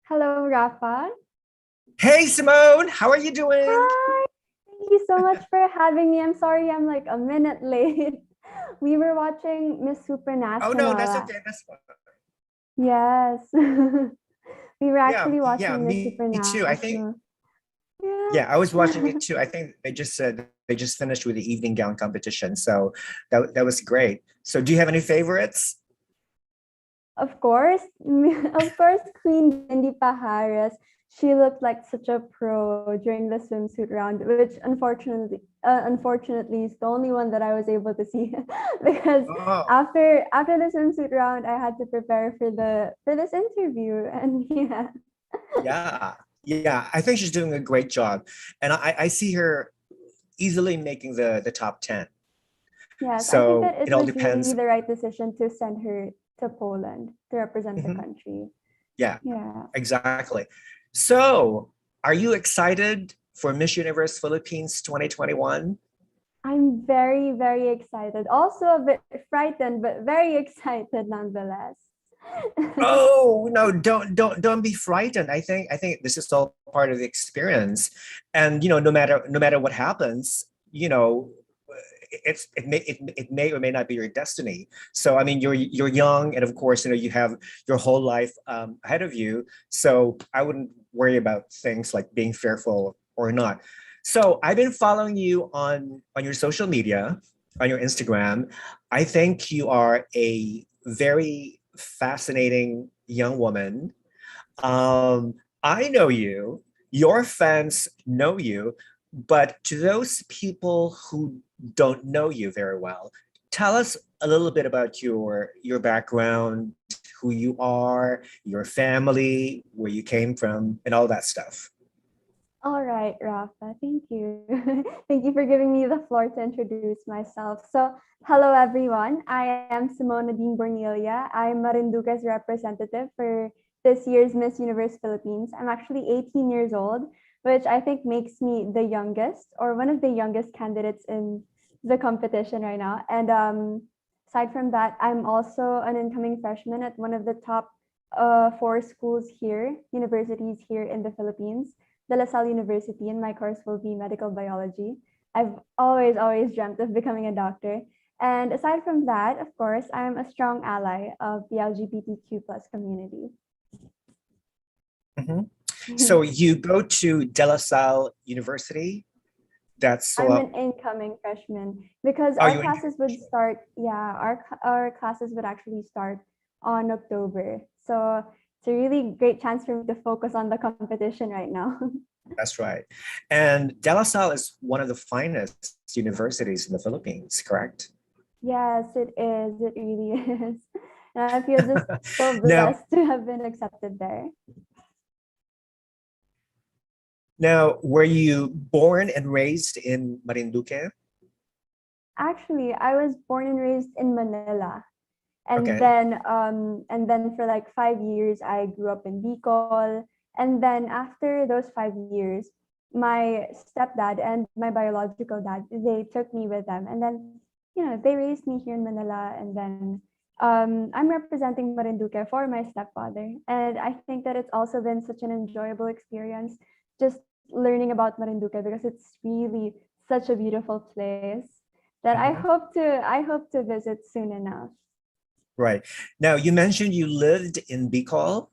Hello, Rafa. Hey Simone, how are you doing? Hi. Thank you so much for having me. I'm sorry I'm like a minute late. We were watching Miss Oh no, that's Supranational. okay. That's fine. Yes. We were Yeah, actually yeah, watching Miss me too. I think Supranational. Yeah. yeah, I was watching it too. I think they just said they just finished with the evening gown competition, so that was great. So, do you have any favorites? Of course, of course, Queen Wendy Pajares. She looked like such a pro during the swimsuit round, which unfortunately is the only one that I was able to see because Oh, after the swimsuit round, I had to prepare for this interview, and yeah, yeah, yeah. I think she's doing a great job, and I see her easily making the top 10. yes, I think So that it it all was really depends. the right decision to send her to Poland to represent the Mhm. country. Yeah, Yeah. exactly. So, are you excited for Miss Universe Philippines 2021? I'm very, very excited. Also a bit frightened, but very excited nonetheless. Oh no, don't be frightened. I think this is all part of the experience. And no matter what happens, it may or may not be your destiny. So I mean you're young, and of course you have your whole life ahead of you. So I wouldn't worry about things like being fearful or not. So I've been following you on your social media, on your Instagram. I think you are a very fascinating young woman. I know you, your fans know you, but to those people who don't know you very well, tell us a little bit about your background, who you are, your family, where you came from, and all that stuff. All right, Rafa, thank you. Thank you for giving me the floor to introduce myself. So, hello everyone. I am Simone Nadine Bornilla. I'm Marinduque's representative for this year's Miss Universe Philippines. I'm actually 18 years old, which I think makes me the youngest or one of the youngest candidates in the competition right now. And aside from that, I'm also an incoming freshman at one of the top four schools here, universities here in the Philippines, De La Salle University, and my course will be medical biology. I've always dreamt of becoming a doctor. And aside from that, of course, I'm a strong ally of the LGBTQ plus community. Mhm. So you go to De La Salle University. That's I'm an incoming freshman because oh, our you're classes would start, yeah, our classes would actually start on October. So it's a really great chance for me to focus on the competition right now. That's right. And De La Salle is one of the finest universities in the Philippines, correct? Yes, it is. It really is. And I feel just so Now, blessed to have been accepted there. now, were you born and raised in Marinduque? Actually, I was born and raised in Manila. Okay. And then for like 5 years I grew up in Bicol. And then after those 5 years, my stepdad and my biological dad, they took me with them. And then, they raised me here in Manila. And then I'm representing Marinduque for my stepfather. And I think that it's also been such an enjoyable experience just learning about Marinduque because it's really such a beautiful place that Mhm. I hope to visit soon enough. Right. Now, you mentioned you lived in Bicol.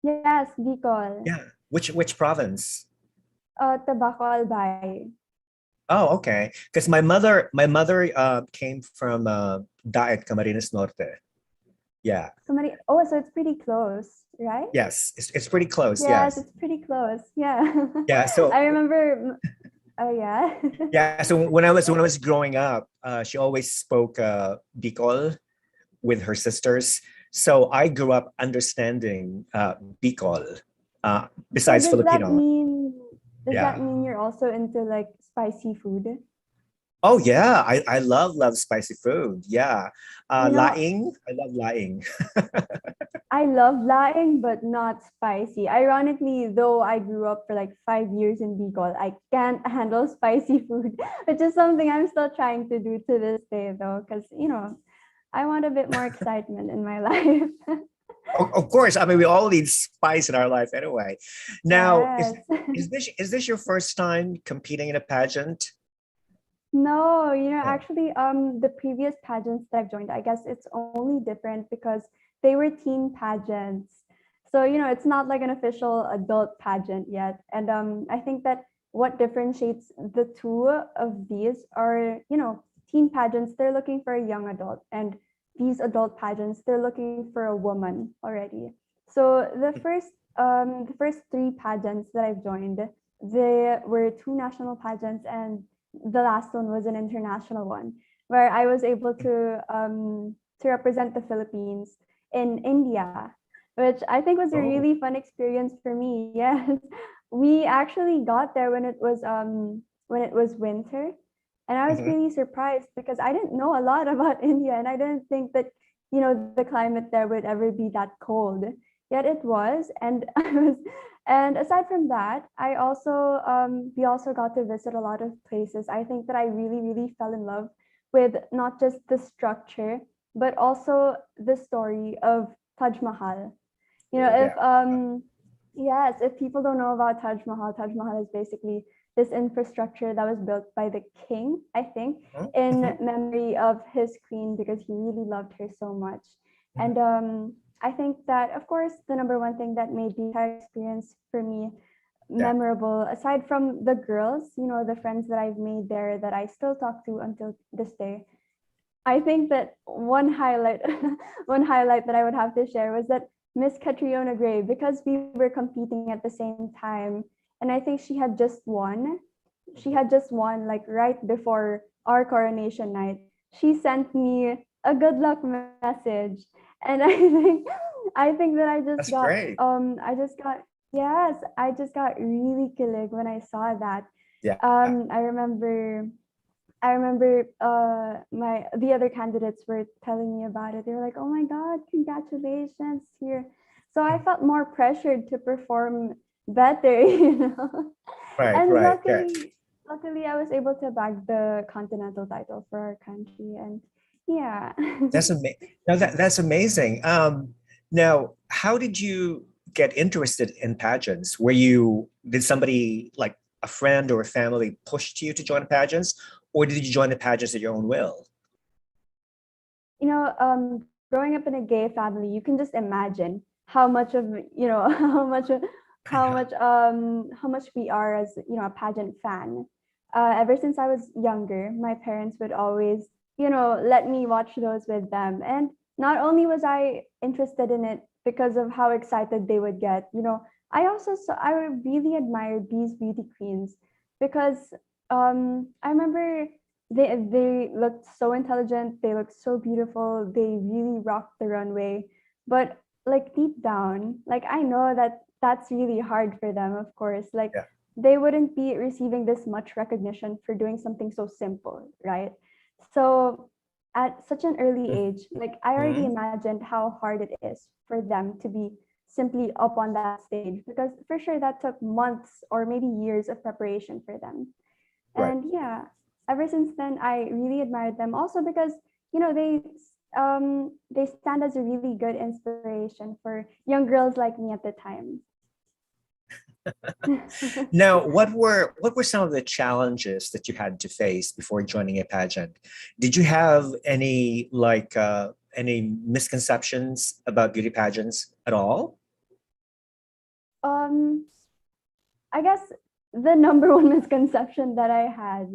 Yes, Bicol. Yeah. Which province? Tabaco Albay. Oh, okay. Because my mother came from Daet, Camarines Norte. Yeah. Somebody, oh, so it's pretty close, right? Yes. It's pretty close. Yes, Yes. it's pretty close. Yeah. Yeah. I So remember, oh, yeah. yeah. So when I was growing up, she always spoke Bicol with her sisters. So I grew up understanding Bicol, So besides Filipino. does that Yeah. mean you're also into like spicy food? Oh yeah, I love spicy food. Yeah. You know, Laing, I love laing. I love laing, but not spicy. Ironically, though I grew up for like 5 years in Bicol, I can't handle spicy food, which is something I'm still trying to do to this day, though, because I want a bit more excitement in my life. Of course, I mean, we all need spice in our life anyway. Now, Yes. is this your first time competing in a pageant? No, Oh. actually, the previous pageants that I've joined, I guess it's only different because they were teen pageants. So, it's not like an official adult pageant yet. And I think that what differentiates the two of these are, teen pageants, they're looking for a young adult, and these adult pageants, they're looking for a woman already. So the first three pageants that I've joined, they were two national pageants, and the last one was an international one where I was able to represent the Philippines in India, which I think was a Oh. really fun experience for me. Yes, we actually got there when it was winter, and I was Mhm. really surprised because I didn't know a lot about India, and I didn't think that the climate there would ever be that cold. Yet it was, and I was and aside from that, we also got to visit a lot of places. I think that I really, really fell in love with not just the structure, but also the story of Taj Mahal. If Yeah. yes, if people don't know about Taj Mahal is basically this infrastructure that was built by the king, I think, Mhm. in Mhm. memory of his queen because he really loved her so much. Mhm. And I think that, of course, the number one thing that made the entire experience for me Yeah. memorable, aside from the girls, the friends that I've made there that I still talk to until this day, I think that one highlight, one highlight that I would have to share was that Miss Catriona Gray, because we were competing at the same time, and I think she had just won. She Mhm. had just won like right before our coronation night. She sent me a good luck message, and I think that That's great. yes, I just got really kilig when I saw that. Yeah. I remember my the other candidates were telling me about it. They were like, "Oh my God, congratulations here!" So I Mhm. felt more pressured to perform better, Right. And Right. Yeah. luckily, I was able to bag the continental title for our country, and yeah. That's amazing. Now that's amazing. Now, how did you get interested in pageants? Did somebody like a friend or a family pushed you to join pageants, or did you join the pageants at your own will? Growing up in a gay family, you can just imagine how much of how much Yeah. how much we are as a pageant fan. Ever since I was younger, my parents would always let me watch those with them, and not only was I interested in it because of how excited they would get, I really admired these beauty queens because I remember they looked so intelligent, they looked so beautiful, they really rocked the runway. But like deep down, like I know that that's really hard for them, of course. Like Yeah. they wouldn't be receiving this much recognition for doing something so simple, right? So at such an early age, like I already Mhm. imagined how hard it is for them to be simply up on that stage because for sure that took months or maybe years of preparation for them. Right. And yeah, ever since then I really admired them also because they stand as a really good inspiration for young girls like me at the time. Now, what were some of the challenges that you had to face before joining a pageant? Did you have any misconceptions about beauty pageants at all? um I guess the number one misconception that I had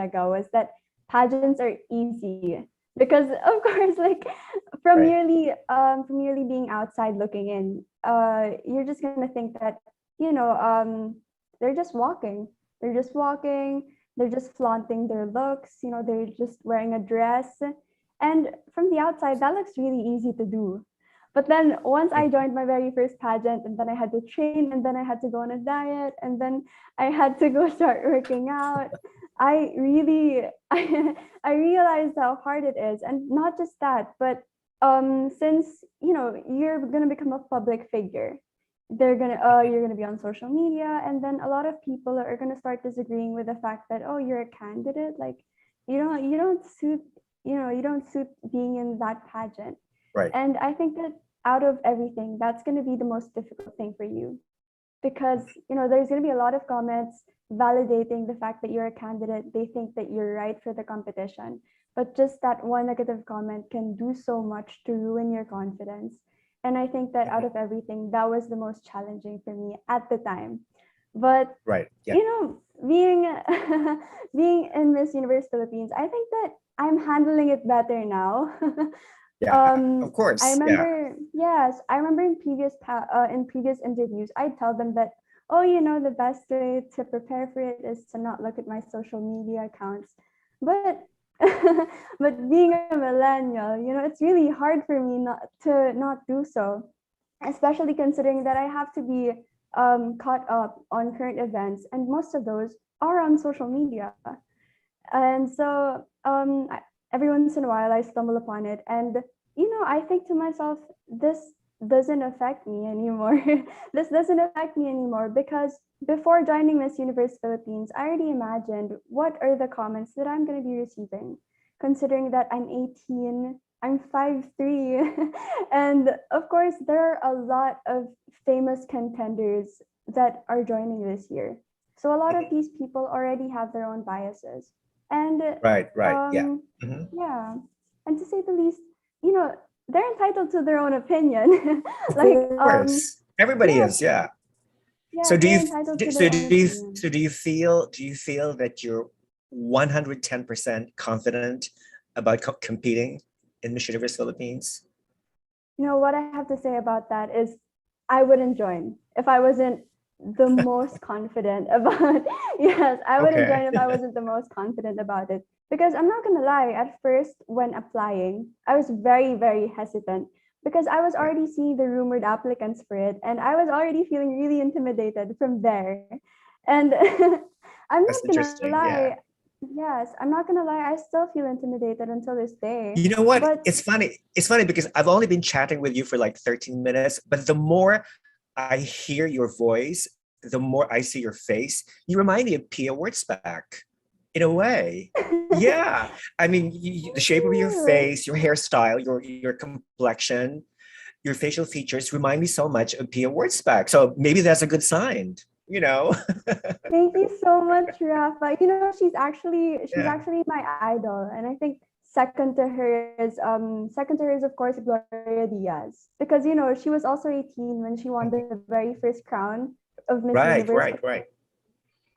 ago was that pageants are easy because of course like Right. from merely being outside looking in, you're just gonna think that you know they're just walking they're just flaunting their looks, they're just wearing a dress, and from the outside that looks really easy to do. But then once I joined my very first pageant, and then I had to train, and then I had to go on a diet, and then I had to go start working out. I really, I realized how hard it is, and not just that, but since you're gonna become a public figure, you're gonna be on social media, and then a lot of people are gonna start disagreeing with the fact that, oh, you're a candidate, like you don't suit being in that pageant. Right. And I think that out of everything, that's going to be the most difficult thing for you, because there's going to be a lot of comments validating the fact that you're a candidate. They think that you're right for the competition, but just that one negative comment can do so much to ruin your confidence. And I think that out of everything, that was the most challenging for me at the time. But Right. Yeah. being being in Miss Universe Philippines, I think that I'm handling it better now. Yeah. Of course. I remember, yes, I remember in previous interviews, I tell them that, oh, the best way to prepare for it is to not look at my social media accounts. But but being a millennial, it's really hard for me not do so, especially considering that I have to be caught up on current events, and most of those are on social media. And so every once in a while I stumble upon it, and I think to myself, this doesn't affect me anymore. This doesn't affect me anymore, because before joining Miss Universe Philippines, I already imagined what are the comments that I'm going to be receiving, considering that I'm 18, I'm 5'3", and of course there are a lot of famous contenders that are joining this year. So a lot of these people already have their own biases. And Right. Yeah. yeah, and to say the least, they're entitled to their own opinion. Of Like course. Everybody yeah, is. Yeah. yeah, So do they're you entitled to so their do own you opinion. so do you feel that you're 110% confident about competing in Miss Universe Philippines? What I have to say about that is I wouldn't join if I wasn't the most confident about yes, I wouldn't Okay. join if I wasn't the most confident about it. Because I'm not gonna lie, at first when applying, I was very, very hesitant, because I was Yeah. already seeing the rumored applicants for it, and I was already feeling really intimidated from there. And I'm That's not gonna interesting. Yeah. lie, yes, I'm not gonna lie, I still feel intimidated until this day. You know what? But It's funny. It's funny because I've only been chatting with you for like 13 minutes, but the more I hear your voice, the more I see your face, you remind me of Pia Wurtzbach in a way. Yeah. I mean, the shape of your face, your hairstyle, your complexion, your facial features remind me so much of Pia Wurtzbach. So maybe that's a good sign, you know? thank you so much, Rafa. She's Yeah. actually my idol, and I think second to her is of course Gloria Diaz, because she was also 18 when she won the very first crown of Miss Right, Universe, right, right.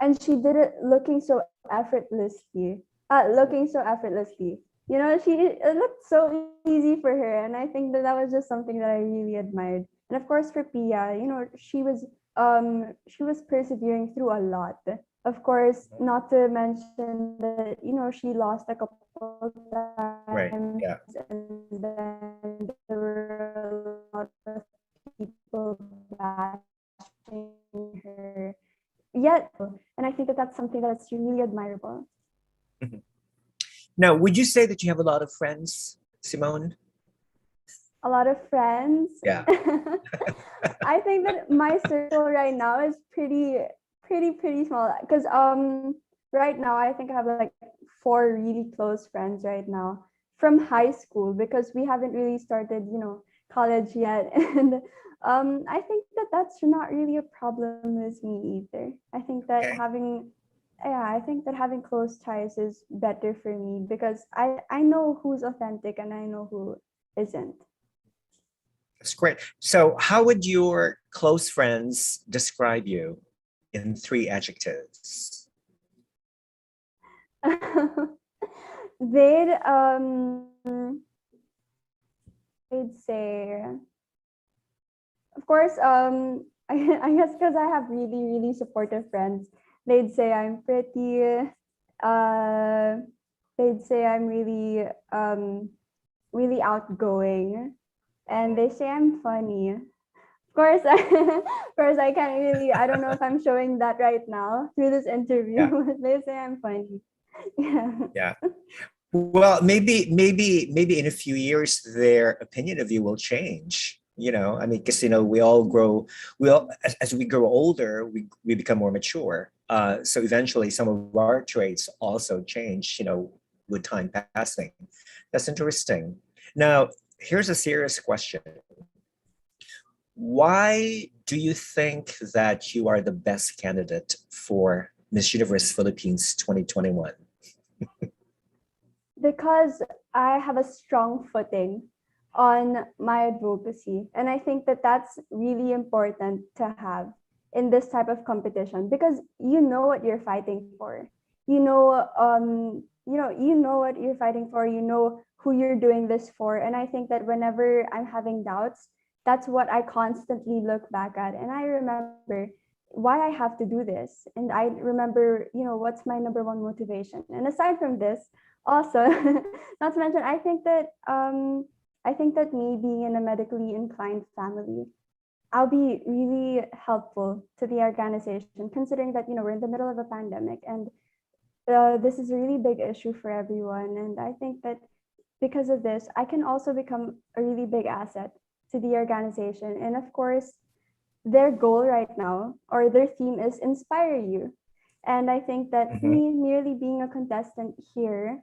and she did it looking so effortlessly. It looked so easy for her, and I think that was just something that I really admired. And of course, for Pia, she was persevering through a lot. Of course, not to mention that she lost a couple Right. times, Yeah. and then there were a lot of people bashing her. Yet, and I think that that's something that's really admirable. Mhm. Now, would you say that you have a lot of friends, Simone? A lot of friends. Yeah. I think that my circle right now is pretty small, because right now I think I have like 4 really close friends right now from high school, because we haven't really started college yet. And I think that that's not really a problem with me either. I think that Okay. having close ties is better for me, because I know who's authentic and I know who isn't. That's great. So, how would your close friends describe you in 3 adjectives? they'd they'd say, of course, I guess because I have really, really supportive friends, they'd say I'm pretty. Uh, they'd say I'm really outgoing, and they say I'm funny. Of course, of course, I can't really. I don't know if I'm showing that right now through this interview. Yeah. But they say I'm funny. Yeah. Yeah. Well, maybe in a few years, their opinion of you will change. I mean, because we all grow. As we grow older, we become more mature. So eventually, some of our traits also change. With time passing. That's interesting. Now, here's a serious question. Why do you think that you are the best candidate for Miss Universe Philippines 2021? Because I have a strong footing on my advocacy. And I think that that's really important to have in this type of competition because you know what you're fighting for. You know what you're fighting for, you know who you're doing this for. And I think that whenever I'm having doubts, that's what I constantly look back at. And I remember why I have to do this. And I remember, what's my number one motivation. And aside from this, also, not to mention, I think that me being in a medically inclined family, I'll be really helpful to the organization, considering that we're in the middle of a pandemic, and this is a really big issue for everyone. And I think that because of this, I can also become a really big asset to the organization. And of course, their goal right now, or their theme, is inspire you. And I think that me merely being a contestant here,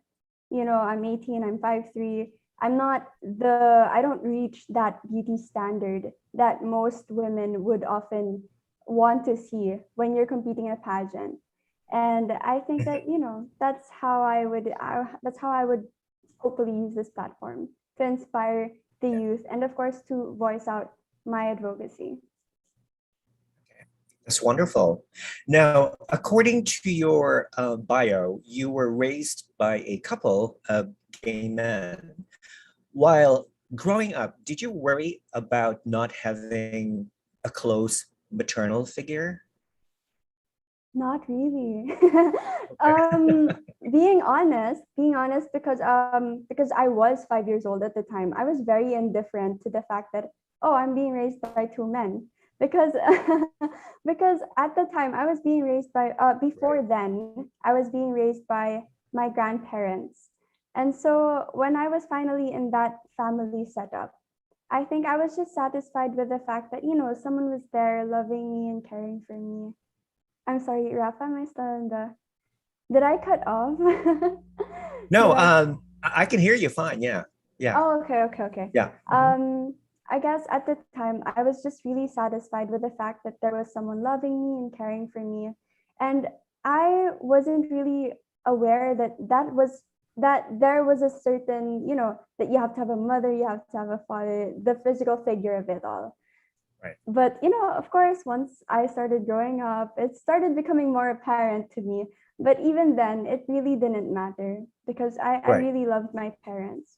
I'm 18, I'm 5'3", I don't reach that beauty standard that most women would often want to see when you're competing in a pageant. And I think that, that's how I would hopefully use this platform to inspire the youth and of course to voice out my advocacy. That's wonderful. Now, according to your bio, you were raised by a couple of gay men. While growing up, did you worry about not having a close maternal figure? Not really. Being honest, because I was 5 years old at the time, I was very indifferent to the fact that, oh, I'm being raised by two men. Because because at the time I was being raised by before then I was being raised by my grandparents. And so when I was finally in that family setup, I think I was just satisfied with the fact that someone was there loving me and caring for me. I'm sorry, Rafa, am I still in the... Did I cut off? No, I can hear you fine. Yeah. Yeah. Oh, okay. Yeah. I guess at the time I was just really satisfied with the fact that there was someone loving me and caring for me. And I wasn't really aware that there was a certain, that you have to have a mother, you have to have a father, the physical figure of it all. Right. But, of course, once I started growing up, it started becoming more apparent to me. But even then, it really didn't matter because I really loved my parents.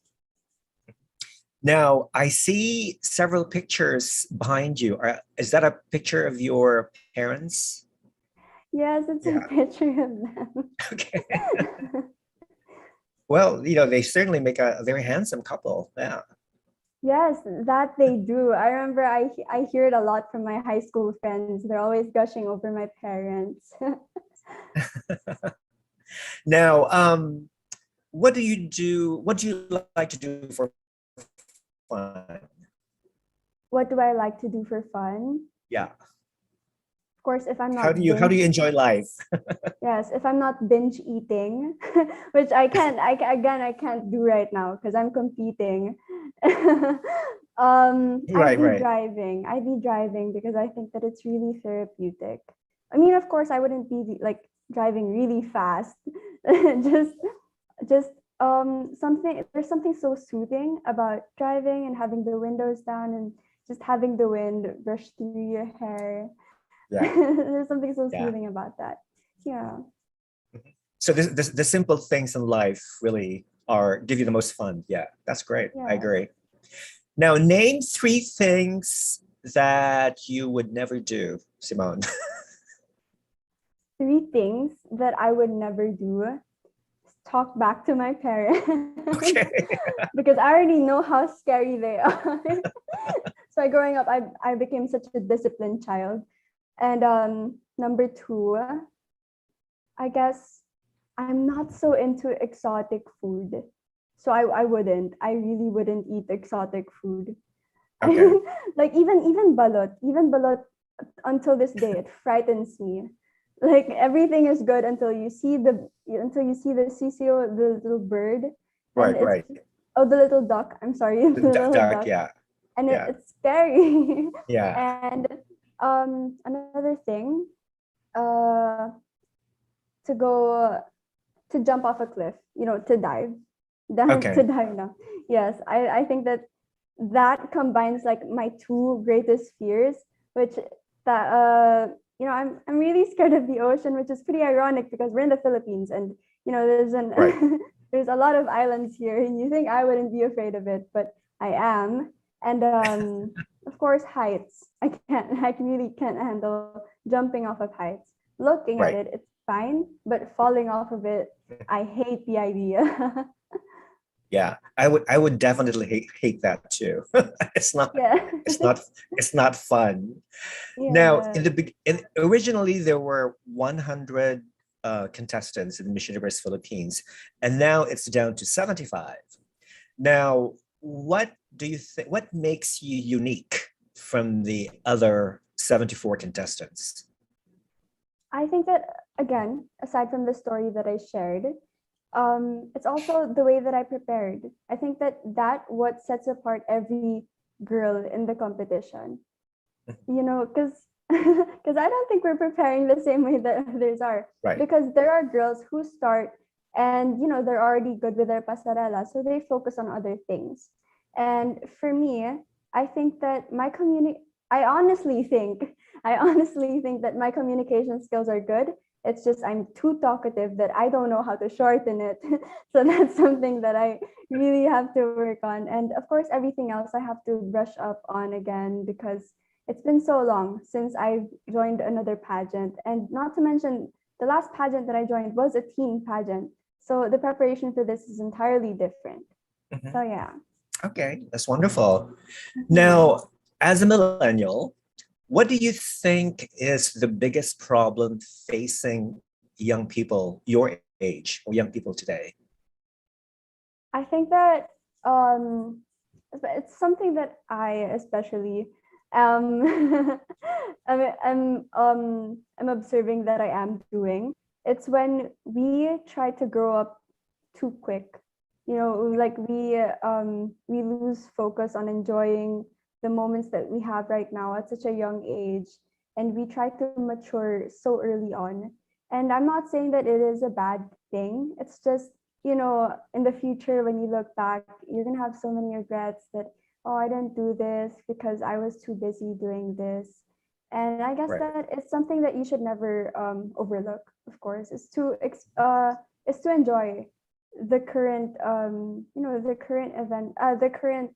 Now, I see several pictures behind you. Is that a picture of your parents? Yes, it's a picture of them. Okay. Well, they certainly make a very handsome couple. Yeah. Yes, that they do. I remember I hear it a lot from my high school friends. They're always gushing over my parents. Now, what do you do? What do you like to do for fun? What do I like to do for fun? Yeah. Of course, if I'm not how do you enjoy life? Yes, if I'm not binge eating, which I can't do right now because I'm competing. I'd be driving because I think that it's really therapeutic. I mean, of course, I wouldn't be like driving really fast. just there's something so soothing about driving and having the windows down and just having the wind brush through your hair. Yeah. There's something so soothing about that. Yeah. So the simple things in life really give you the most fun. Yeah, that's great. Yeah. I agree. Now, name 3 things that you would never do, Simone. 3 things that I would never do. Talk back to my parents. Okay. Because I already know how scary they are. So growing up, I became such a disciplined child. And number 2, I guess I'm not so into exotic food. So I really wouldn't eat exotic food. Okay. Like even balot until this day, it frightens me. Like everything is good until you see the CCO, the little bird. Right. Oh, the little duck. I'm sorry. The little duck, yeah. and Yeah. it's scary. Yeah. And another thing, uh, to go to jump off a cliff, to dive, to Okay. dive now. Yes, I think that combines like my two greatest fears, which that I'm really scared of the ocean, which is pretty ironic because we're in the Philippines, and there's an Right. there's a lot of islands here, and you think I wouldn't be afraid of it, but I am. And of course, heights. I really can't handle jumping off of heights. Looking at Right. it, it's fine, but falling off of it, I hate the idea. Yeah. I would definitely hate that too. It's not Yeah. it's not it's not fun. Now, Yeah. originally there were 100 contestants in Miss Universe Philippines, and now it's down to 75. Now, what do you think? What makes you unique from the other 74 contestants? I think that, again, aside from the story that I shared, it's also the way that I prepared. I think that what sets apart every girl in the competition. Because because I don't think we're preparing the same way that others are. Right. Because there are girls who start and they're already good with their pasarela, so they focus on other things. And for me, I think that I honestly think that my communication skills are good. It's just I'm too talkative that I don't know how to shorten it. So that's something that I really have to work on. And of course, everything else I have to brush up on again because it's been so long since I joined another pageant. And not to mention, the last pageant that I joined was a teen pageant. So the preparation for this is entirely different. Mhm. So yeah. Okay, that's wonderful. Mhm. Now, as a millennial, what do you think is the biggest problem facing young people your age or young people today? I think that um, it's something that I especially um, I'm observing that I am doing. It's when we try to grow up too quick. Like we lose focus on enjoying the moments that we have right now at such a young age, and we try to mature so early on. And I'm not saying that it is a bad thing. It's just in the future, when you look back, you're gonna have so many regrets that, oh, I didn't do this because I was too busy doing this. And I guess Right. that it's something that you should never overlook, of course, is to enjoy the current the current event, the current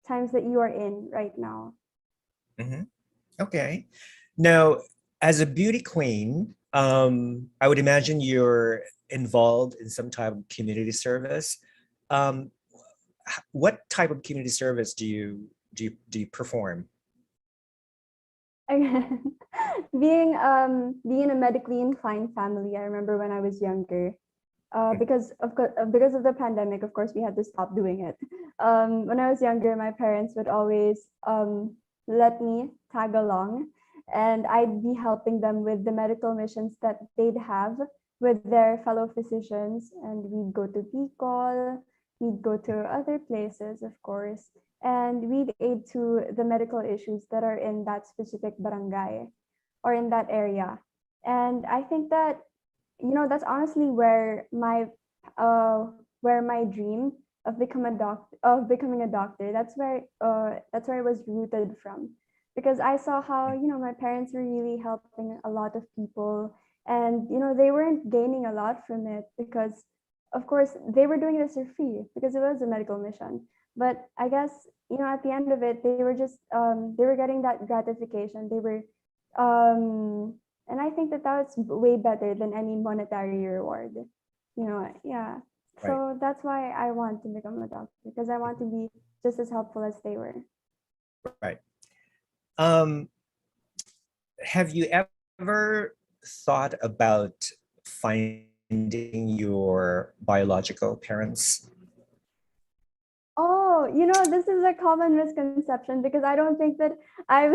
times that you are in right now. Mhm. Okay. Now, as a beauty queen, I would imagine you're involved in some type of community service. Um, what type of community service do you perform? Again, being in a medically inclined family, I remember when I was younger, because of the pandemic, of course, we had to stop doing it. When I was younger, my parents would always let me tag along, and I'd be helping them with the medical missions that they'd have with their fellow physicians, and we'd go to Bicol, we'd go to other places, of course, and we'd aid to the medical issues that are in that specific barangay or in that area. And I think that that's honestly where my dream of becoming a doctor, that's where it was rooted from, because I saw how my parents were really helping a lot of people, and they weren't gaining a lot from it because of course they were doing this for free because it was a medical mission. But I guess at the end of it, they were getting that gratification. They were and I think that that's way better than any monetary reward. Yeah. Right. So that's why I want to become a doctor, because I want to be just as helpful as they were. Right. Um, have you ever thought about finding your biological parents? Oh, this is a common misconception because I don't think that I've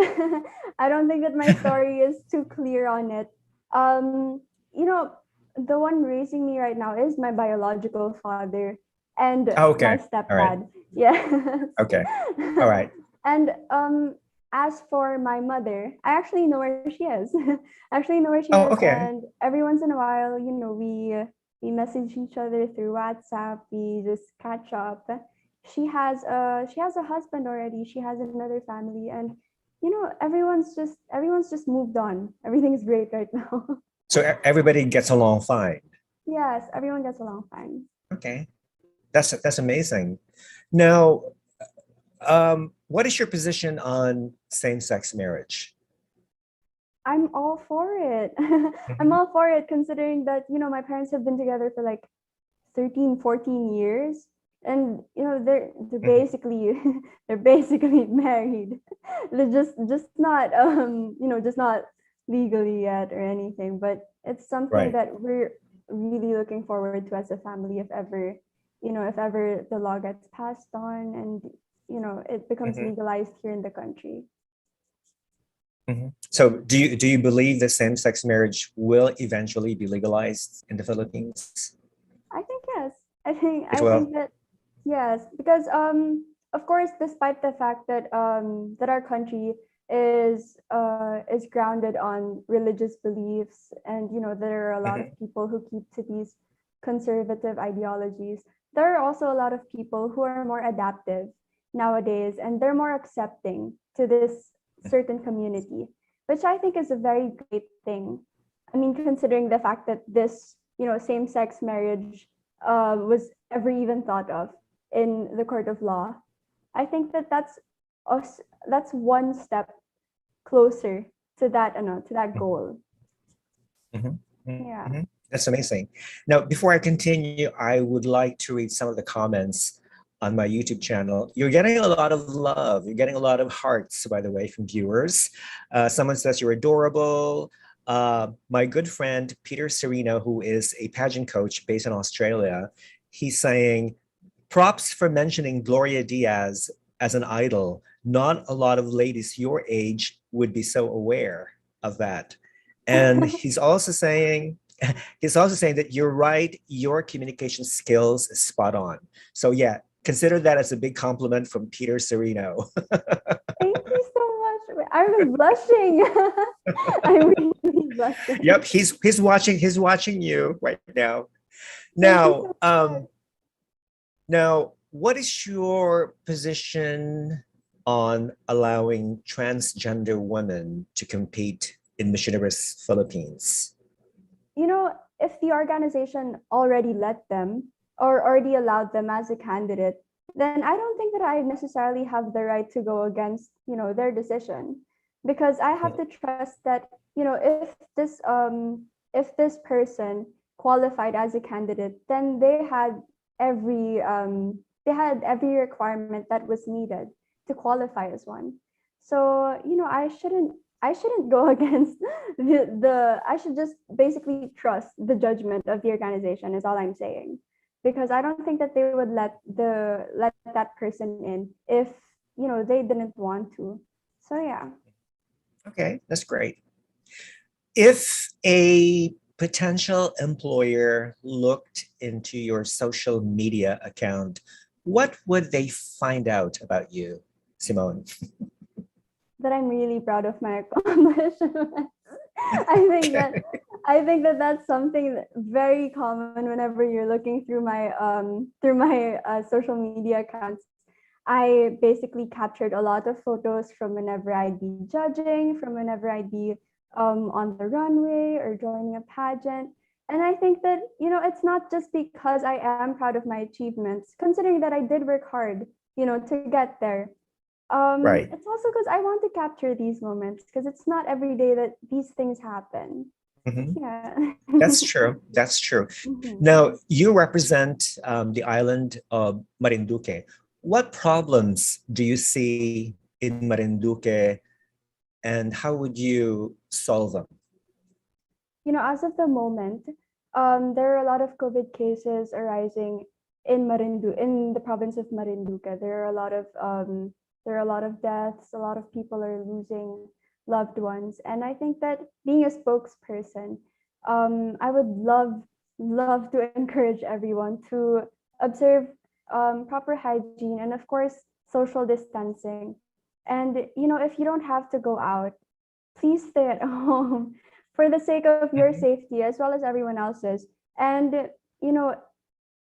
I don't think that my story is too clear on it. Um, you know, the one raising me right now is my biological father and my Okay. All right. stepdad. Yes. Okay. All right. And as for my mother, I actually know where she is. I actually know where she Oh, is, okay. and every once in a while, we message each other through WhatsApp. We just catch up. She has a husband already. She has another family, and everyone's just moved on. Everything's great right now. So everybody gets along fine. Yes, everyone gets along fine. Okay, that's amazing. Now, what is your position on same-sex marriage? I'm all for it. I'm Mhm, all for it considering that, my parents have been together for like 13, 14 years. And they're mhm. basically they're basically married. They're just not just not legally yet or anything. But it's something Right. that we're really looking forward to as a family if ever the law gets passed on and it becomes Mhm, legalized here in the country. mhm. So do you believe that same-sex marriage will eventually be legalized in the Philippines? I think yes. I think It I will. think that yes, because of course despite the fact that our country is grounded on religious beliefs, and there are a lot of Mhm, people who keep to these conservative ideologies, there are also a lot of people who are more adaptive nowadays, and they're more accepting to this certain community, which I think is a very great thing. I mean, considering the fact that this same-sex marriage was ever even thought of in the court of law. I think that us. That's one step closer to that mhm, goal. mhm, Yeah. mhm. That's amazing. Now, before I continue, I would like to read some of the comments on my YouTube channel. You're getting a lot of love. You're getting a lot of hearts, by the way, from viewers. Someone says you're adorable. My good friend, Peter Serino, who is a pageant coach based in Australia, he's saying, props for mentioning Gloria Diaz as an idol. Not a lot of ladies your age would be so aware of that. And he's also saying that you're right, your communication skills is spot on. So yeah, consider that as a big compliment from Peter Serino. Thank you so much. I'm blushing. I'm really blushing. Yep, he's watching you right now. Thank you Now, so much. what is your position on allowing transgender women to compete in Miss Universe Philippines? If the organization already let them or already allowed them as a candidate, then I don't think that I necessarily have the right to go against, their decision, because I have to trust that, if this person qualified as a candidate, then they had every requirement that was needed to qualify as one. So, I shouldn't go against the I should just basically trust the judgment of the organization is all I'm saying, because I don't think that they would let that person in if they didn't want to. So yeah. Okay, that's great. If a potential employer looked into your social media account, what would they find out about you, Simone? That I'm really proud of my accomplishments. I think that Okay. I think that that's something very common whenever you're looking through my social media accounts. I basically captured a lot of photos from whenever I'd be judging, from whenever I'd be on the runway or joining a pageant. And I think that, it's not just because I am proud of my achievements, considering that I did work hard, to get there. Right. It's also because I want to capture these moments, because it's not every day that these things happen. Mhm. Yeah. That's true. That's true. Mhm. Now, you represent the island of Marinduque. What problems do you see in Marinduque, and how would you solve them? As of the moment, there are a lot of COVID cases arising in the province of Marinduque. There are a lot of deaths. A lot of people are losing loved ones, and I think that being a spokesperson, I would love to encourage everyone to observe proper hygiene and, of course, social distancing. And if you don't have to go out, please stay at home for the sake of your Mhm. safety as well as everyone else's. And you know,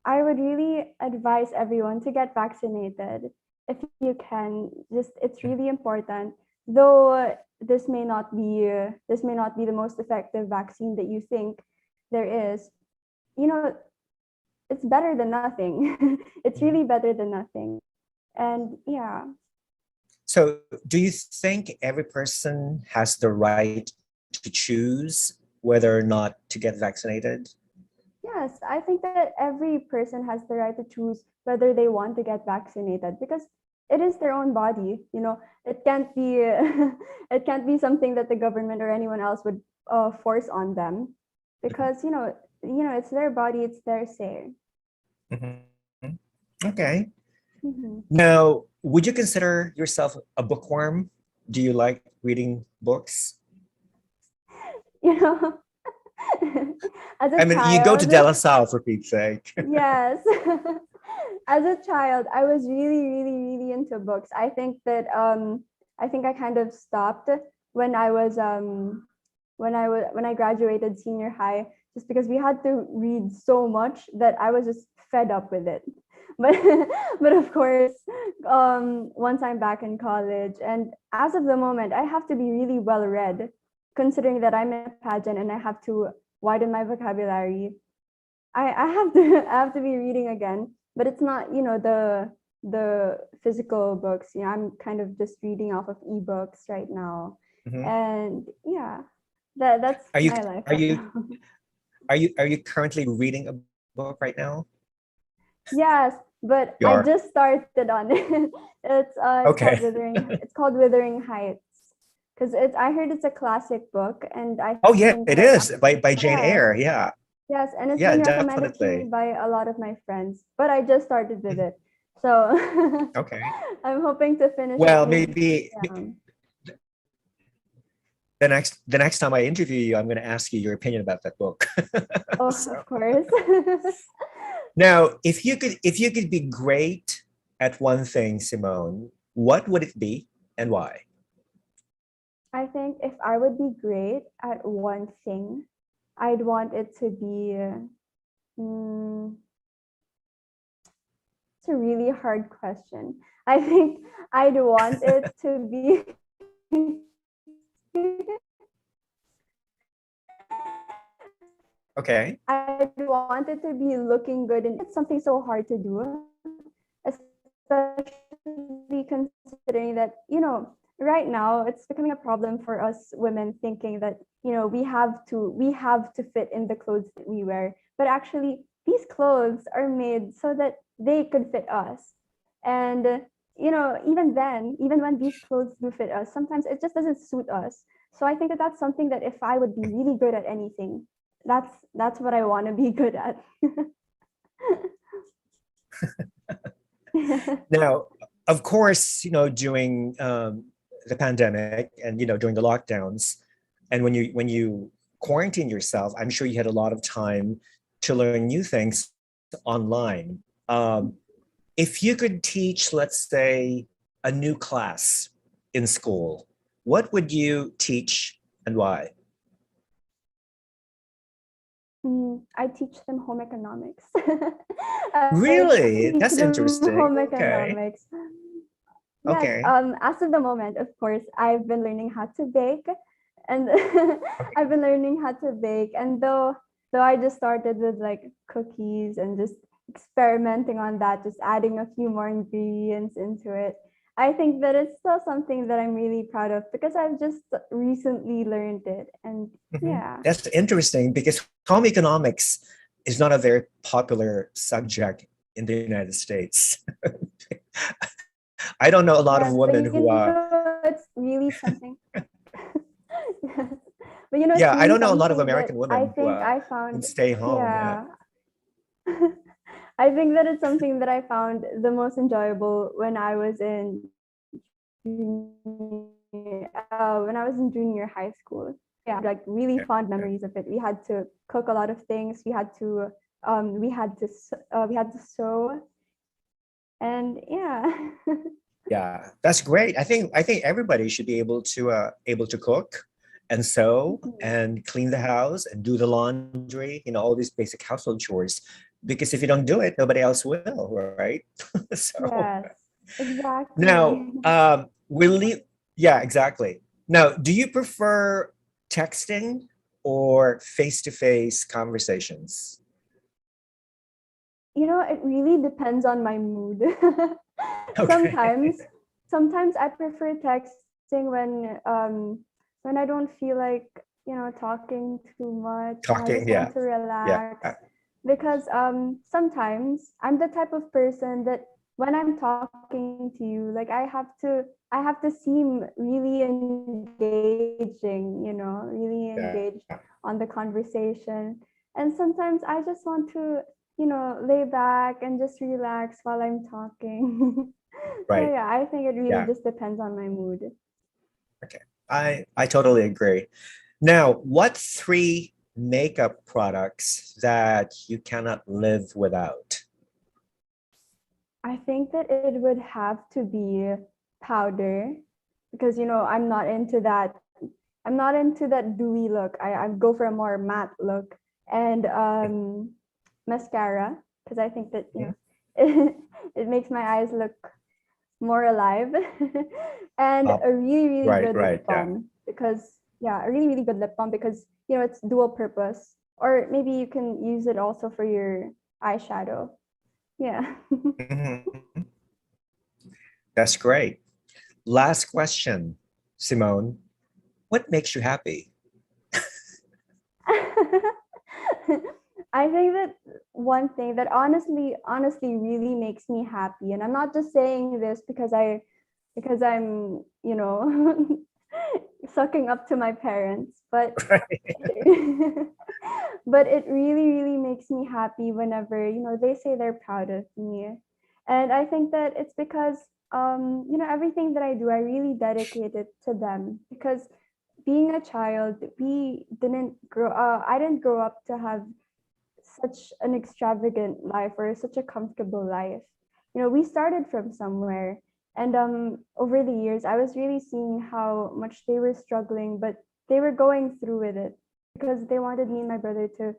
I would really advise everyone to get vaccinated if you can. Just it's really important. Though this may not be the most effective vaccine that you think there is. You know, it's better than nothing. It's Mhm. really better than nothing. And yeah, So, do you think every person has the right to choose whether or not to get vaccinated? yes, I think that every person has the right to choose whether they want to get vaccinated because it is their own body. It can't be it can't be something that the government or anyone else would force on them because it's their body, it's their say. Mhm. Okay. Mhm. Now, would you consider yourself a bookworm? Do you like reading books? You know, as a I mean, you go to child, De La Salle for Pete's sake. yes. As a child, I was really, really, really into books. I think I kind of stopped when I was when I graduated senior high, just because we had to read so much that I was just fed up with it. But but of course, once I'm back in college, and as of the moment, I have to be really well read, considering that I'm in a pageant and I have to widen my vocabulary. I have to I have to be reading again, but it's not the physical books. I'm kind of just reading off of ebooks right now, Mhm. and yeah, that's Are you my life are right you now. are you currently reading a book right now? Yes, but You I are. just started on it. It's called Okay. Wuthering Heights, because I heard it's a classic book, and I Oh yeah, think it that is by Jane yes, Eyre. Yeah. yes, and it's Yeah, been recommended to me definitely. by a lot of my friends, but I just started with Mhm. it. So Okay. I'm hoping to finish it Well, maybe. maybe Yeah. the next time I interview you, I'm going to ask you your opinion about that book. Oh, So of course. now, if you could be great at one thing, Simone, what would it be and why? I think if I would be great at one thing, I'd want it to be. Mm, it's a really hard question. I think I'd want it to be. Okay. I'd want it to be looking good, and it's something so hard to do, especially considering that right now it's becoming a problem for us women, thinking that we have to fit in the clothes that we wear, but actually these clothes are made so that they could fit us. And even then, even when these clothes do fit us, sometimes it just doesn't suit us. So I think that that's something that if I would be really good at anything, that's what I want to be good at. Now, of course, during the pandemic and during the lockdowns, and when you quarantine yourself, I'm sure you had a lot of time to learn new things online. If you could teach, let's say, a new class in school, what would you teach and why? I teach them home economics. I Really? teach That's them interesting. home Okay. economics. Yes, Okay. as of the moment, of course, I've been learning how to bake, and I've Okay. been learning how to bake. And though I just started with like cookies and just experimenting on that, just adding a few more ingredients into it. I think that it's still something that I'm really proud of because I've just recently learned it. And Mhm. yeah, That's interesting because home economics is not a very popular subject in the United States. I don't know a lot of yes, but women who it's really something. Yes. But it's yeah, I really don't know a lot of something that American I women think I who found. stay home. Yeah. Yeah. I think that it's something that I found the most enjoyable when I was in junior high school. Yeah, like really fond Okay. memories of it. We had to cook a lot of things. We had to sew, and yeah. Yeah, that's great. I think everybody should be able to cook and sew Mhm. and clean the house and do the laundry, all these basic household chores. Because if you don't do it, nobody else will, right? So Yes, now, exactly. we'll leave. Yeah, exactly. Now, do you prefer texting or face-to-face conversations? It really depends on my mood. Okay. Sometimes, sometimes I prefer texting when I don't feel like, talking too much and I Talking, just want yeah. to Yeah. relax. Because sometimes I'm the type of person that when I'm talking to you, like I have to seem really engaging, really Yeah. engaged on the conversation. And sometimes I just want to lay back and just relax while I'm talking. So Right. yeah, I think it really Yeah. just depends on my mood. Okay. I totally agree. Now, what three makeup products that you cannot live without? I think that it would have to be powder because I'm not into that dewy look. I go for a more matte look and mascara because I think that Mhm. it makes my eyes look more alive. And Uh, a really really right, good right. lip Yeah. balm because yeah, a really really good lip balm because it's dual purpose, or maybe you can use it also for your eyeshadow. Yeah. Mhm. That's great. Last question, Simone. What makes you happy? I think that one thing that honestly really makes me happy, and I'm not just saying this because I'm sucking up to my parents, but but it really really makes me happy whenever they say they're proud of me. And I think that it's because everything that I do, I really dedicate it to them because being a child, I didn't grow up to have such an extravagant life or such a comfortable life. We started from somewhere, and over the years, I was really seeing how much they were struggling, but they were going through with it because they wanted me and my brother to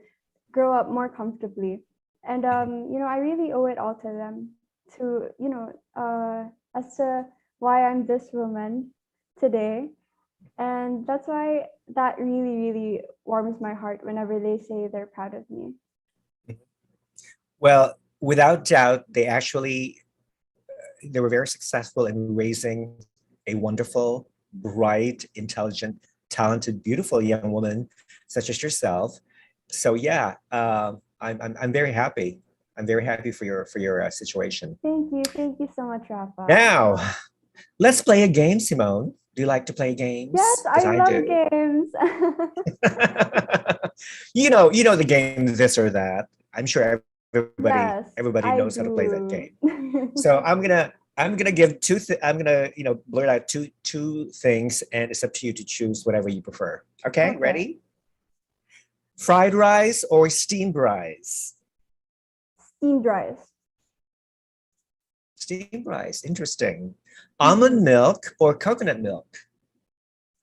grow up more comfortably. And I really owe it all to them to as to why I'm this woman today. And that's why that really really warms my heart whenever they say they're proud of me. Well, without doubt, they were very successful in raising a wonderful, bright, intelligent, talented, beautiful young woman such as yourself. So yeah, I'm very happy. I'm very happy for your situation. Thank you so much, Rafa. Now, let's play a game, Simone. Do you like to play Yes, games? Because I I love do. games. You know the game this or that. I'm sure everybody Yes, everybody I knows how to play that do. game. So I'm gonna give I'm gonna blurt out two things, and it's up to you to choose whatever you prefer. Okay, Okay. ready? Fried rice or steamed rice? Steamed rice. Steamed rice, interesting. Almond Hmm. milk or coconut milk?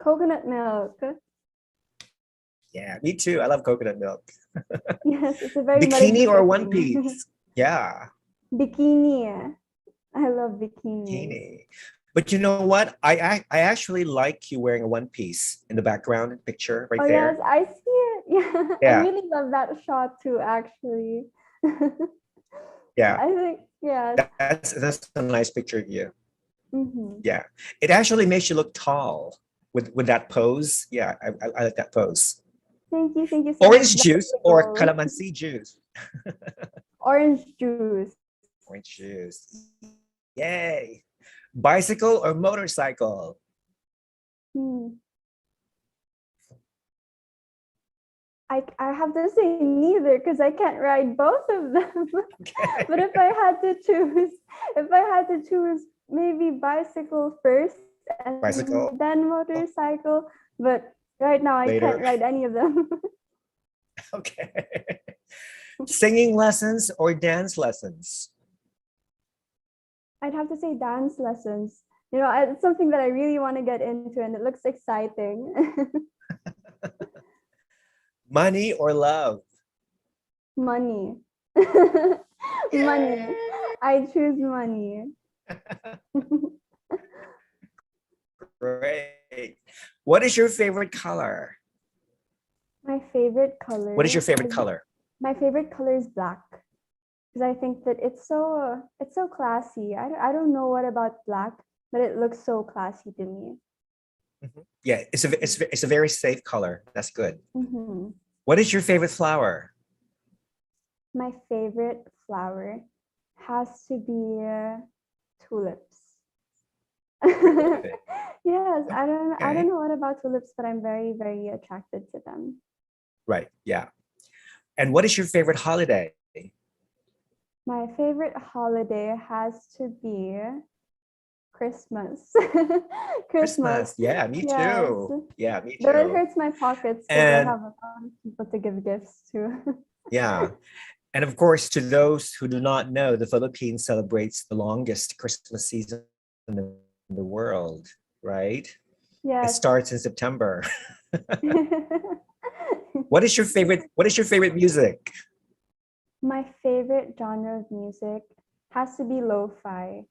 Coconut milk. Yeah, me too. I love coconut milk. Yes, it's a very Bikini or Marinduque one thing. piece? Yeah, Bikini. I love bikinis. bikini. But you know what? I actually like you wearing a one piece in the background picture right Oh yes, there. I see it. Yeah, I Yeah, really love that shot too, actually. yeah. I think yes. That's a nice picture of you. Hmm. Yeah, it actually makes you look tall with that pose. Yeah, I like that pose. Thank you so much. Orange That's juice the or goal. calamansi juice? Orange juice. Orange juice. Yay! Bicycle or motorcycle? Hmm. I have to say neither because I can't ride both of them. But Okay. if I had to choose, maybe bicycle first and then Bicycle motorcycle. But right now I can't later. ride any of them. Okay. Singing lessons or dance lessons? I'd have to say dance lessons. It's something that I really want to get into, and it looks exciting. Money or love? Money. Money. Yay! I choose money. Great. What is your favorite color? My favorite What is your color favorite is color? my favorite color is black, because I think that it's so classy. I don't know what about black, but it looks so classy to me. Mhm. Yeah, it's a very safe color. That's good. Hmm. What is your favorite flower? My favorite flower has to be tulips. Really? Yes, I don't Okay. know what about tulips, but I'm very, very attracted to them. Right. Yeah. And what is your favorite holiday? My favorite holiday has to be Christmas. Christmas. Christmas. Yeah, me Yes. too. Yeah, me Though it too. hurts my pockets because I And have a lot of people to give gifts to. yeah. And of course, to those who do not know, the Philippines celebrates the longest Christmas season in the world, right? It Yes. starts in September. What is your favorite music? My favorite genre of music has to be lo-fi.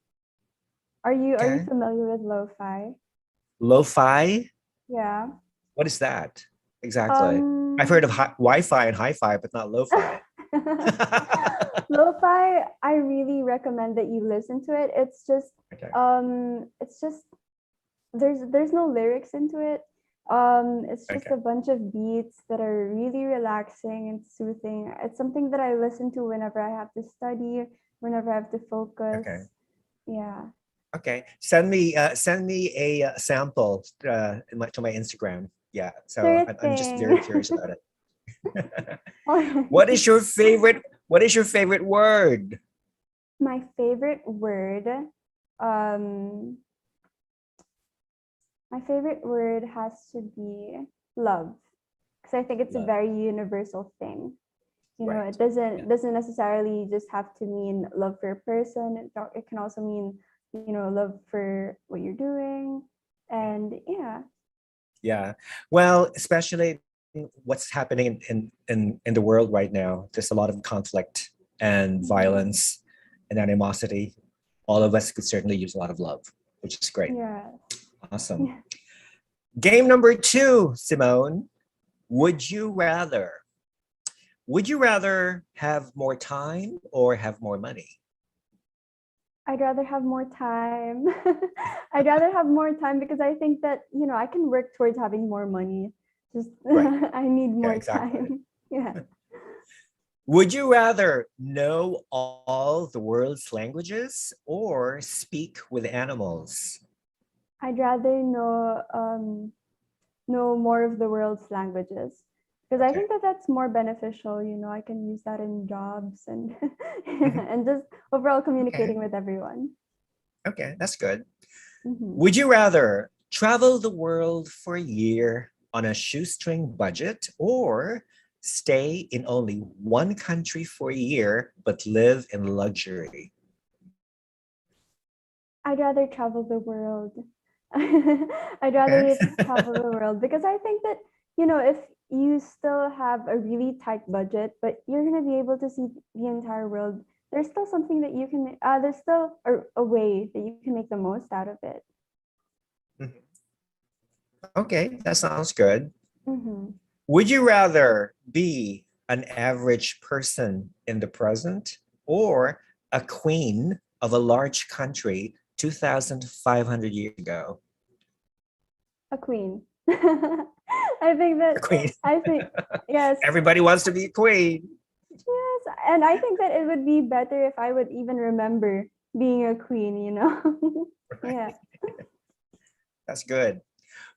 Are you Okay. familiar with lo-fi? Lo-fi? Yeah. What is that exactly? I've heard of Um Wi-Fi and hi-fi, but not lo-fi. Lo-fi, I really recommend that you listen to it. Okay. It's just there's no lyrics into it. It's just Okay. a bunch of beats that are really relaxing and soothing. It's something that I listen to whenever I have to study, whenever I have to focus. Okay. Yeah. Okay. Send me a sample to my Instagram. Yeah. So Sure I'm just very thing. curious about it. What is your favorite? What is your favorite word? My favorite word, um, my favorite word has to be love, because I think it's a Love. very universal thing. Right. It Yeah. doesn't necessarily just have to mean love for a person. It can also mean, love for what you're doing. And yeah. Yeah. Well, especially what's happening in the world right now. There's a lot of conflict and Mhm. violence and animosity. All of us could certainly use a lot of love, which is great. Yeah. Awesome. Yeah. Game number two, Simone. Would you rather? Would you rather have more time or have more money? I'd rather have more time. I'd rather have more time, because I think that, I can work towards having more money. Just Right. I need Yeah, more exactly. time. Yeah. Would you rather know all the world's languages or speak with animals? I'd rather know more of the world's languages, because I Okay. think that that's more beneficial. I can use that in jobs and Mhm. and just overall Okay. communicating with everyone. Okay, that's good. Hmm. Would you rather travel the world for a year on a shoestring budget or stay in only one country for a year but live in luxury? I'd rather travel the world. I'd Okay. rather travel the world, because I think that, if you still have a really tight budget, but you're going to be able to see the entire world, there's still something that you can, there's still a way that you can make the most out of it. Okay, that sounds good. Hmm. Would you rather be an average person in the present or a queen of a large country 2,500 years ago? A queen. I think that, A queen. I think, yes, Everybody wants to be a queen. yes. And I think that it would be better if I would even remember being a queen. Yeah. That's good.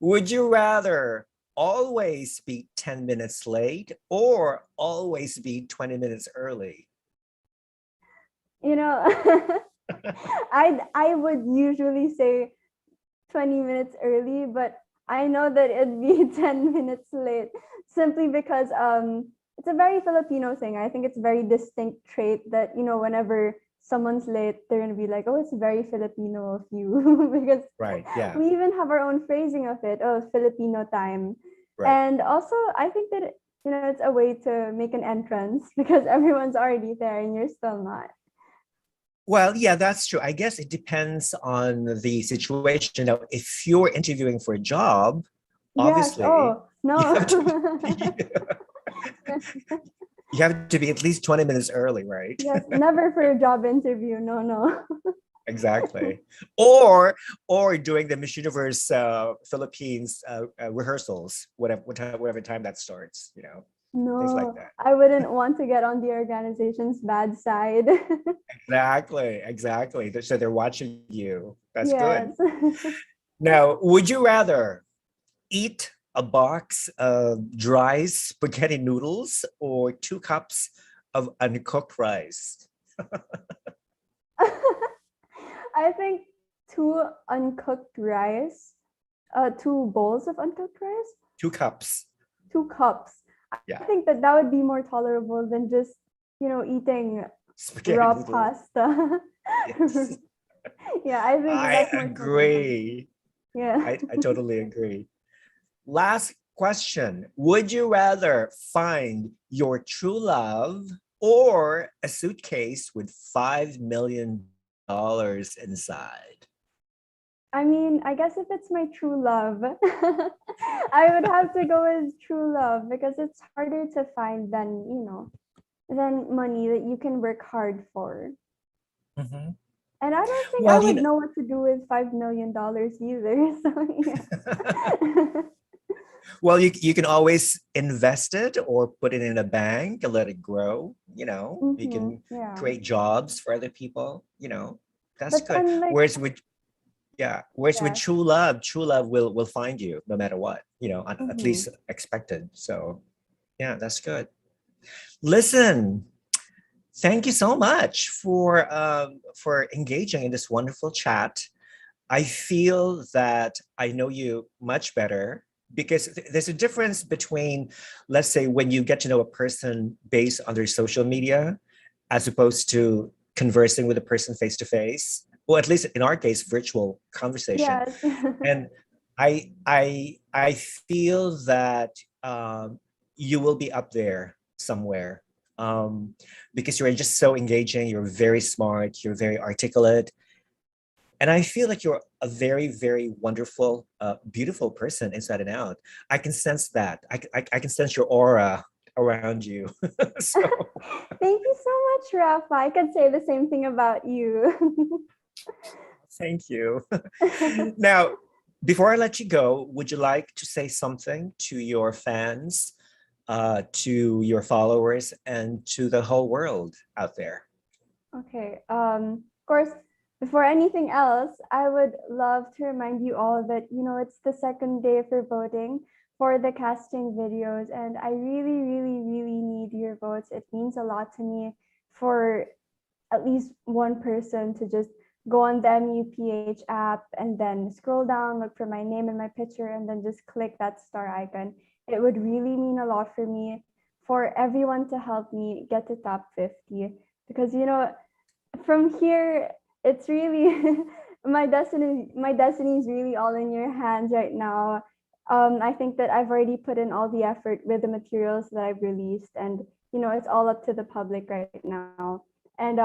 Would you rather always be 10 minutes late or always be 20 minutes early? You know, I would usually say 20 minutes early, but I know that it'd be 10 minutes late, simply because it's a very Filipino thing. I think it's a very distinct trait that, whenever someone's late, they're gonna be like, oh, it's very Filipino of you because Right. Yeah. we even have our own phrasing of it. Oh, Filipino time. Right. And also, I think that it's a way to make an entrance because everyone's already there and you're still not. Well, yeah, that's true. I guess it depends on the situation. Now, if you're interviewing for a job, Yes. obviously Oh you no. have to you have to be at least 20 minutes early, right? Yes. Never for a job interview. No. No. Exactly. Or doing the Miss Universe Philippines rehearsals, whatever time that starts, things like No. that. I wouldn't want to get on the organization's bad side. Exactly. So they're watching you. That's good. Yes. Now, would you rather eat a box of dry spaghetti noodles or 2 cups of uncooked rice? I think two uncooked rice, 2 bowls of uncooked rice, 2 cups. 2 cups. Yeah. I think that would be more tolerable than just, eating Spaghetti raw noodles. pasta. Yes. Yeah, I think I that's more tolerable. agree. Yeah. I totally agree. Last question. Would you rather find your true love or a suitcase with $5 million inside? I mean, I guess if it's my true love, I would have to go with true love because it's harder to find than money that you can work hard for. Mhm. And I don't think I Well, would know what to do with $5 million either. So yeah. well, you can always invest it or put it in a bank and let it grow. You can Yeah. create jobs for other people. That's But good. then like Whereas with yes. true love will find you no matter what. At Mm-hmm. least expected. So yeah, that's good. Listen, thank you so much for engaging in this wonderful chat. I feel that I know you much better because there's a difference between, let's say, when you get to know a person based on their social media, as opposed to conversing with a person face to face, or at least in our case, virtual conversation. Yes. And I feel that you will be up there somewhere, because you're just so engaging. You're very smart. You're very articulate, and I feel like you're a very, very wonderful, beautiful person inside and out. I can sense that. I can sense your aura around you. So Thank you so much, Rafa. I could say the same thing about you. thank you. Now, before I let you go, would you like to say something to your fans, to your followers, and to the whole world out there? Okay. Of course, before anything else, I would love to remind you all that, it's the second day for voting for the casting videos. And I really, really, really need your votes. It means a lot to me for at least one person to just go on the MUPH app and then scroll down, look for my name and my picture, and then just click that star icon. It would really mean a lot for me, for everyone to help me get to top 50. Because, from here, it's really my destiny is really all in your hands right now. I think that I've already put in all the effort with the materials that I've released, and it's all up to the public right now. And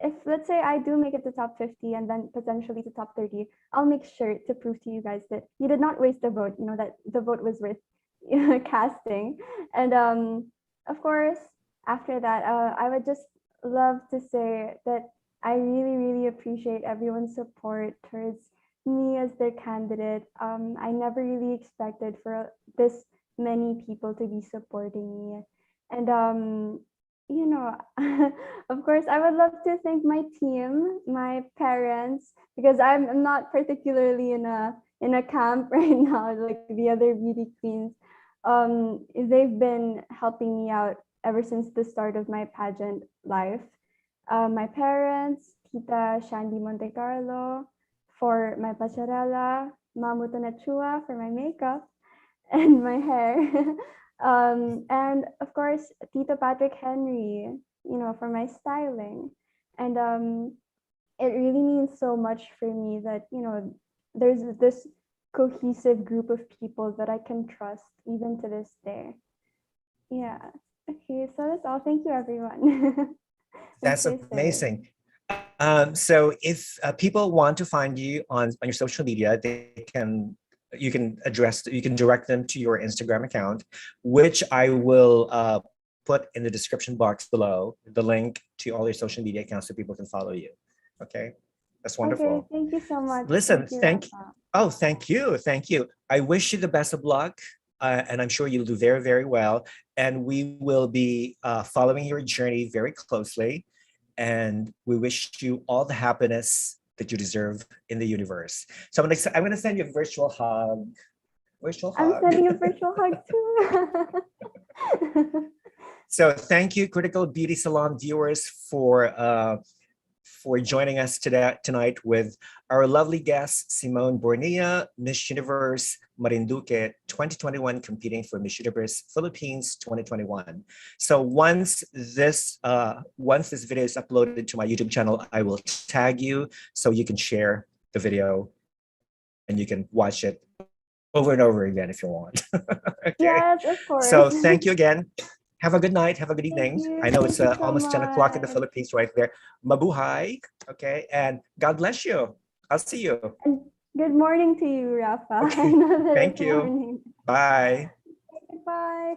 if let's say I do make it to top 50 and then potentially to top 30, I'll make sure to prove to you guys that you did not waste the vote. That the vote was worth casting. And of course, after that, I would just love to say that I really, really appreciate everyone's support towards me as their candidate. I never really expected for this many people to be supporting me. And you know, of course, I would love to thank my team, my parents, because I'm not particularly in a camp right now like the other beauty queens. They've been helping me out ever since the start of my pageant life. My parents, Tita Shandy Monte Carlo for my pasarela, Mamu Tonachua for my makeup and my hair. And of course, Tito Patrick Henry, for my styling. And it really means so much for me that, there's this cohesive group of people that I can trust even to this day. Yeah. Okay, so that's all. Thank you, everyone. That's Stay safe. amazing. So if people want to find you on your social media, you can direct them to your Instagram account, which I will put in the description box below, the link to all your social media accounts so people can follow you. Okay, that's Okay, wonderful. thank you so much. Listen, Thank you, Rafa. thank you, thank you. I wish you the best of luck, and I'm sure you'll do very, very well. And we will be following your journey very closely. And we wish you all the happiness that you deserve in the universe. So I'm gonna send you a virtual hug. Virtual I'm hug. sending a virtual hug too. So thank you, Critical Beauty Salon viewers, for joining us tonight with our lovely guest, Simone Bornilla, Miss Universe Marinduque 2021, competing for Miss Universe Philippines 2021. So once this video is uploaded to my YouTube channel, I will tag you so you can share the video and you can watch it over and over again if you want. Okay. Yes, of course. So thank you again. Have a good night. Have a good evening. I know it's Thank you so almost 10 o'clock in the much. Philippines right there. Mabuhay. Okay. And God bless you. I'll see you. And good morning to you, Rafa. Okay. I know that Thank it's you. morning. Bye. Bye.